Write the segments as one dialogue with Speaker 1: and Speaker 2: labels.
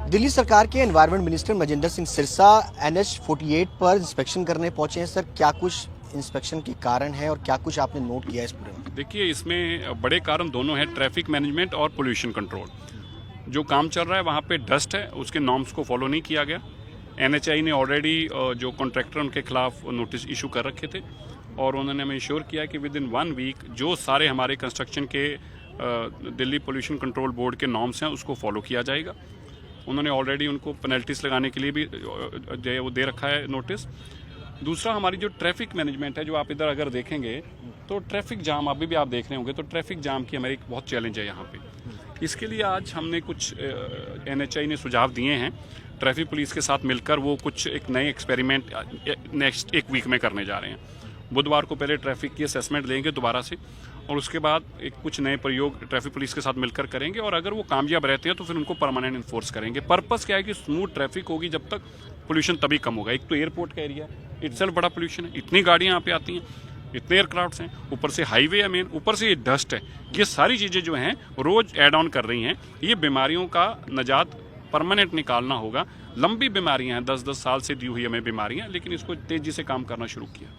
Speaker 1: दिल्ली सरकार के environment minister Majinder Singh Sirsa NH 48 पर इंस्पेक्शन करने पहुंचे हैं। सर, क्या कुछ इंस्पेक्शन के कारण है और क्या कुछ आपने नोट किया है इस पूरे में?
Speaker 2: देखिए, इसमें बड़े कारण दोनों हैं, ट्रैफिक मैनेजमेंट और पोल्यूशन कंट्रोल। जो काम चल रहा है वहाँ पे डस्ट है, उसके नॉर्म्स को फॉलो नहीं किया गया। NHAI ने ऑलरेडी जो कॉन्ट्रैक्टर उनके खिलाफ नोटिस इशू कर रखे थे और उन्होंने हमें इंश्योर किया कि विद इन 1 वीक जो सारे हमारे कंस्ट्रक्शन के दिल्ली पोल्यूशन कंट्रोल बोर्ड के नॉर्म्स हैं उसको फॉलो किया जाएगा। उन्होंने ऑलरेडी उनको पेनल्टीज लगाने के लिए भी वो दे रखा है नोटिस। दूसरा, हमारी जो ट्रैफिक मैनेजमेंट है, जो आप इधर अगर देखेंगे तो ट्रैफिक जाम अभी भी आप देख रहे होंगे, तो ट्रैफिक जाम की हमारी बहुत चैलेंज है यहाँ पे। इसके लिए आज हमने कुछ NHAI ने सुझाव दिए हैं, ट्रैफिक पुलिस के साथ मिलकर वो कुछ एक नए एक्सपेरिमेंट नेक्स्ट 1 वीक में करने जा रहे हैं। बुधवार को पहले ट्रैफिक की असेसमेंट लेंगे दोबारा से और उसके बाद एक कुछ नए प्रयोग ट्रैफिक पुलिस के साथ मिलकर करेंगे और अगर वो कामयाब रहते हैं तो फिर उनको परमानेंट इन्फोर्स करेंगे। पर्पस क्या है कि स्मूथ ट्रैफिक होगी, जब तक पोल्यूशन तभी कम होगा। एक तो एयरपोर्ट का एरिया इटसेल्फ बड़ा पोल्यूशन है, इतनी गाड़ियाँ यहाँ पे आती हैं, इतने एयरक्राफ्ट्स हैं, ऊपर से हाईवे है मेन, ऊपर से ये डस्ट है। ये सारी चीज़ें जो हैं रोज़ ऐड ऑन कर रही हैं। ये बीमारियों का निजात परमानेंट निकालना होगा। लंबी बीमारियाँ हैं, 10-10 साल से दी हुई हमें बीमारियाँ, लेकिन इसको तेज़ी से काम करना शुरू किया।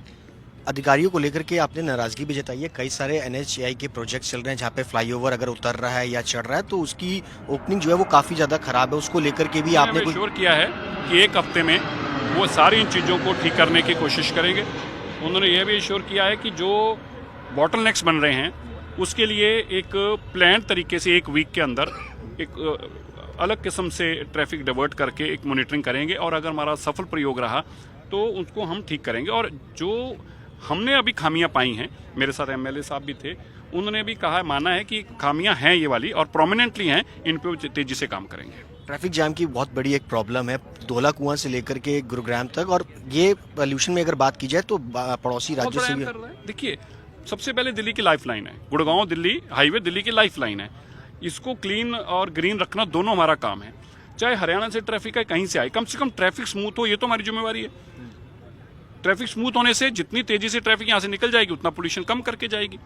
Speaker 1: अधिकारियों को लेकर के आपने नाराजगी भी जताई है। कई सारे NHAI के प्रोजेक्ट चल रहे हैं जहाँ पे फ्लाईओवर अगर उतर रहा है या चढ़ रहा है तो उसकी ओपनिंग जो है वो काफ़ी ज़्यादा खराब है। उसको लेकर के भी आपने
Speaker 2: श्योर किया है कि 1 हफ्ते में वो सारी इन चीज़ों को ठीक करने की कोशिश करेंगे। उन्होंने यह भी श्योर किया है कि जो बॉटलनेक्स बन रहे हैं उसके लिए एक प्लान तरीके से 1 वीक के अंदर एक अलग किस्म से ट्रैफिक डाइवर्ट करके एक मॉनिटरिंग करेंगे और अगर हमारा सफल प्रयोग रहा तो उसको हम ठीक करेंगे। और जो हमने अभी खामियां पाई हैं, मेरे साथ MLA साहब भी थे, उन्होंने भी कहा, माना है कि खामियां हैं ये वाली और प्रोमिनेंटली हैं, इन पे तेजी से काम करेंगे।
Speaker 1: ट्रैफिक जाम की बहुत बड़ी एक प्रॉब्लम है धौला कुआं से लेकर के गुरुग्राम तक, और ये पोल्यूशन में अगर बात की जाए तो पड़ोसी राज्यों से भी।
Speaker 2: देखिए, सबसे पहले दिल्ली की लाइफलाइन है, गुड़गांव दिल्ली हाईवे दिल्ली की लाइफलाइन है। इसको क्लीन और ग्रीन रखना दोनों हमारा काम है। चाहे हरियाणा से ट्रैफिक है, कहीं से आए, कम से कम ट्रैफिक स्मूथ हो, ये तो हमारी जिम्मेवारी है। ट्रैफिक स्मूथ होने से जितनी तेजी से ट्रैफिक यहाँ से निकल जाएगी उतना पोल्यूशन कम करके जाएगी।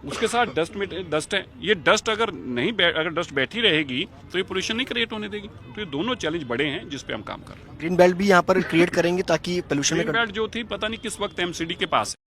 Speaker 2: उसके साथ डस्ट है, ये डस्ट अगर डस्ट बैठी रहेगी तो ये पोल्यूशन नहीं क्रिएट होने देगी। तो ये दोनों चैलेंज बड़े हैं जिस पे हम काम कर रहे हैं।
Speaker 1: ग्रीन बेल्ट भी यहाँ पर क्रिएट करेंगे ताकि पोल्यूशन में
Speaker 2: ग्रीन बेल्ट जो थी पता नहीं किस वक्त MCD के पास है।